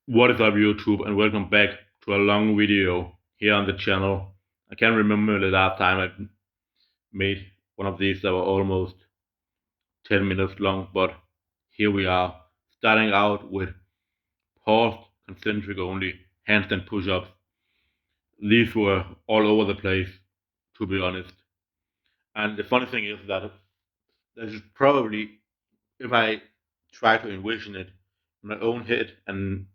What is up, YouTube, and welcome back to a long video here on the channel. I can't remember the last time I made one of these that were almost 10 minutes long, but here we are, starting out with paused, concentric only handstand push-ups. These were all over the place, to be honest. And the funny thing is that this is probably, if I try to envision it in my own head and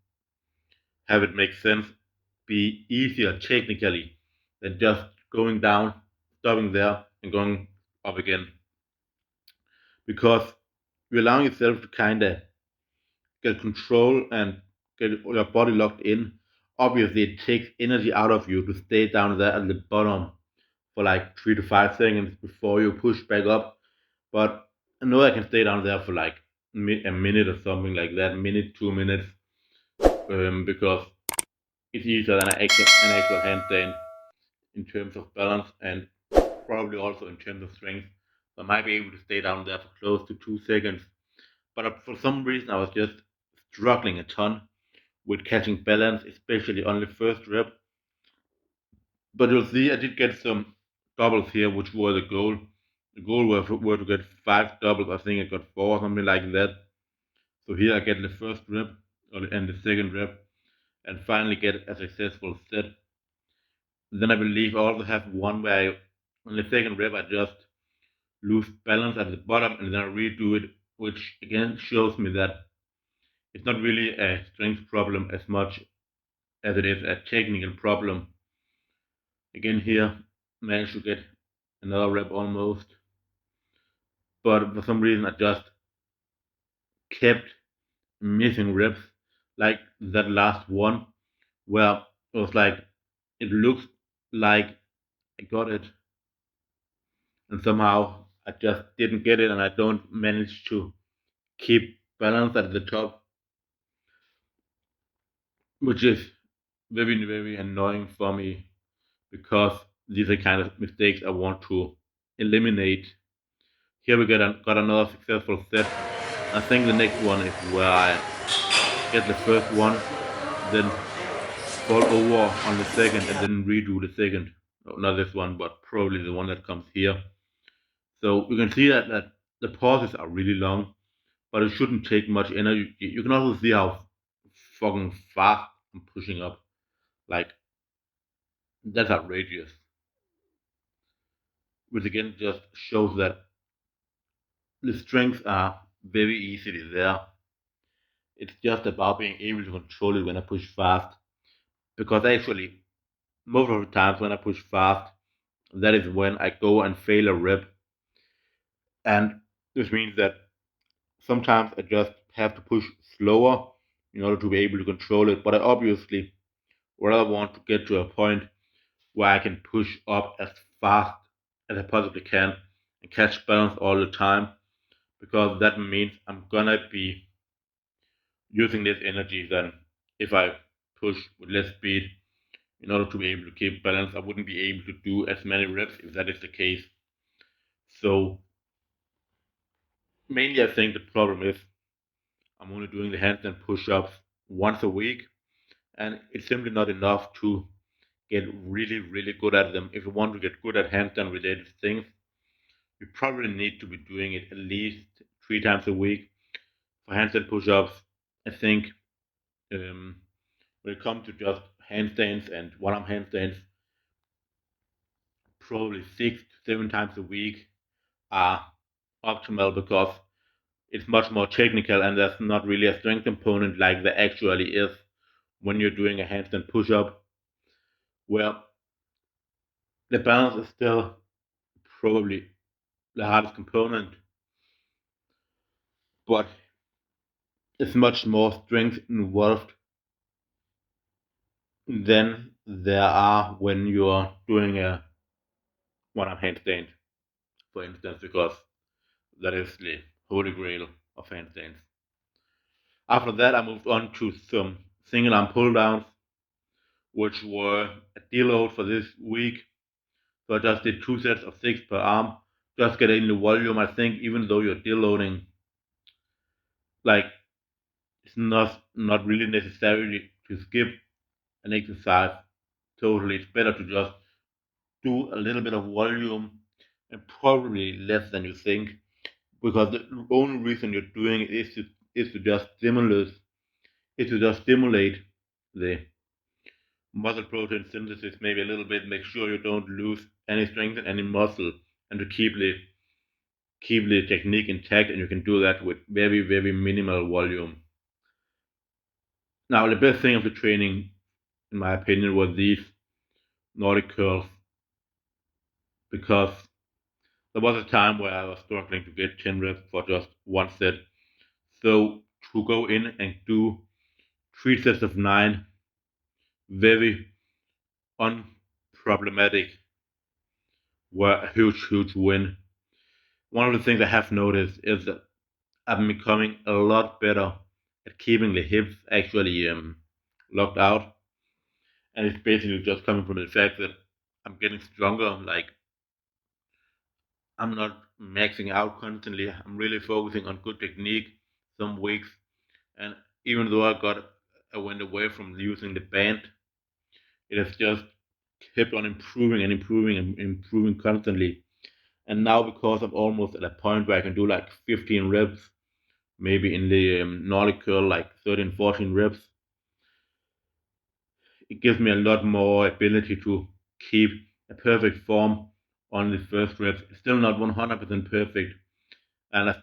have it make sense, be easier technically than just going down, stopping there, and going up again. Because you're allowing yourself to kind of get control and get your body locked in. Obviously, it takes energy out of you to stay down there at the bottom for like 3 to 5 seconds before you push back up. But I know I can stay down there for like a minute or something like that, minute, 2 minutes, because it's easier than an actual handstand in terms of balance and probably also in terms of strength. I might be able to stay down there for close to 2 seconds. But for some reason, I was just struggling a ton with catching balance, especially on the first rep. But you'll see, I did get some doubles here, which were the goal. The goal were to get 5 doubles. I think I got 4, something like that. So here I get the first rep and the second rep, and finally get a successful set. Then I believe I also have one where on the second rep I just lose balance at the bottom and then I redo it, which again shows me that it's not really a strength problem as much as it is a technical problem. Again here, managed to get another rep almost, but for some reason I just kept missing reps, like that last one where it was like it looks like I got it, and somehow I just didn't get it, and I don't manage to keep balance at the top, which is very, very annoying for me because these are kind of mistakes I want to eliminate. Here we got another successful set. I think the next one is where I get the first one, then fall over on the second, and then redo the second. No, not this one, but probably the one that comes here. So you can see that the pauses are really long, but it shouldn't take much energy. You can also see how fucking fast I'm pushing up. Like, that's outrageous. Which again just shows that the strengths are very easily there. It's just about being able to control it when I push fast. Because actually, most of the times when I push fast, that is when I go and fail a rep. And this means that sometimes I just have to push slower in order to be able to control it. But I obviously rather want to get to a point where I can push up as fast as I possibly can and catch balance all the time, because that means I'm gonna be using less energy than if I push with less speed in order to be able to keep balance. I wouldn't be able to do as many reps if that is the case. So mainly I think the problem is I'm only doing the handstand push-ups once a week, and it's simply not enough to get really, really good at them. If you want to get good at handstand related things, you probably need to be doing it at least 3 times a week. For handstand push-ups, I think um, when it comes to just handstands and one-arm handstands, probably 6 to 7 times a week are optimal because it's much more technical and there's not really a strength component like there actually is when you're doing a handstand push-up, where the balance is still probably the hardest component, but it's much more strength involved than there are when you're doing a one-arm handstand, for instance, because that is the holy grail of handstands. After that, I moved on to some single arm pull downs, which were a deload for this week. So I just did 2 sets of 6 per arm, just getting the volume. I think even though you're deloading like not really necessary to skip an exercise totally. It's better to just do a little bit of volume and probably less than you think, because the only reason you're doing it is to just stimulate the muscle protein synthesis maybe a little bit, make sure you don't lose any strength and any muscle, and to keep the technique intact, and you can do that with very, very minimal volume. Now, the best thing of the training, in my opinion, was these Nordic curls, because there was a time where I was struggling to get 10 reps for just one set. So to go in and do three sets of nine, very unproblematic, were a huge, huge win. One of the things I have noticed is that I'm becoming a lot better at keeping the hips actually locked out, and it's basically just coming from the fact that I'm getting stronger. Like, I'm not maxing out constantly. I'm really focusing on good technique some weeks, and even though I went away from using the band, it has just kept on improving and improving and improving constantly. And now, because I'm almost at a point where I can do like 15 reps, maybe in the Nordic curl like 13, 14 reps, it gives me a lot more ability to keep a perfect form on the first reps. It's still not 100% perfect, and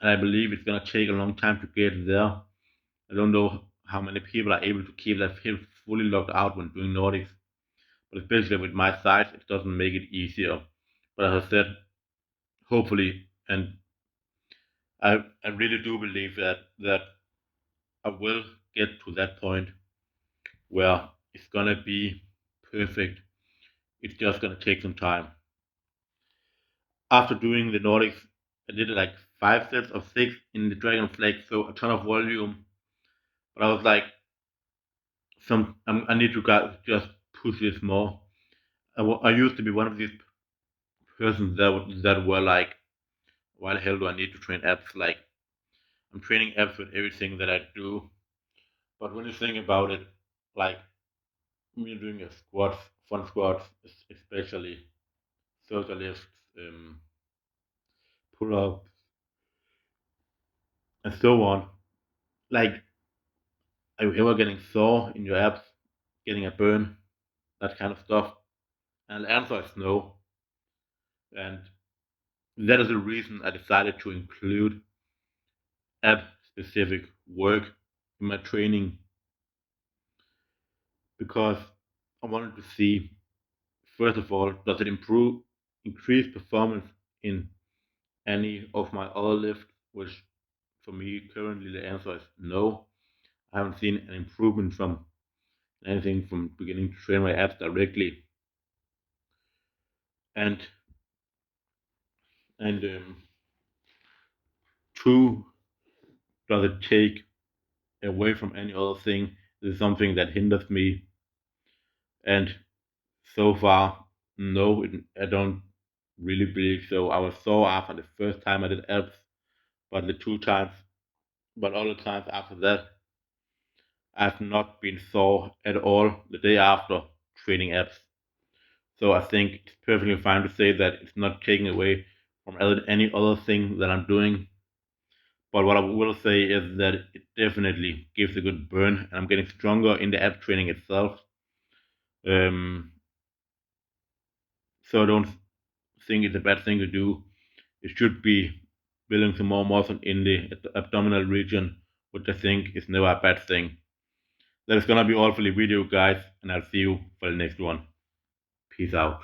I believe it's gonna take a long time to get there. I don't know how many people are able to keep their hips fully locked out when doing Nordics, but especially with my size, it doesn't make it easier. But as I said, hopefully, and I really do believe that I will get to that point where it's gonna be perfect. It's just gonna take some time. After doing the Nordics, I did like 5 sets of 6 in the Dragon Flag, so a ton of volume. But I was like, I need to just push this more. I used to be one of these persons that were like, why the hell do I need to train abs? Like, I'm training abs with everything that I do. But when you think about it, like, when you're doing a squats, front squats, especially shoulder lifts, pull ups, and so on, like, are you ever getting sore in your abs, getting a burn, that kind of stuff? And the answer is no. And that is the reason I decided to include ab specific work in my training, because I wanted to see, first of all, does it increase performance in any of my other lifts, which for me currently the answer is no. I haven't seen an improvement from anything from beginning to train my abs directly. And and two, does it take away from any other thing? This is something that hinders me, and so far, no, I don't really believe so. I was sore after the first time I did abs, but the two times, but all the times after that, I've not been sore at all the day after training abs. So I think it's perfectly fine to say that it's not taking away from any other thing that I'm doing. But what I will say is that it definitely gives a good burn, and I'm getting stronger in the ab training itself. Um, so I don't think it's a bad thing to do. It should be building some more muscle in the abdominal region, which I think is never a bad thing. That is gonna be all for the video, guys, and I'll see you for the next one. Peace out.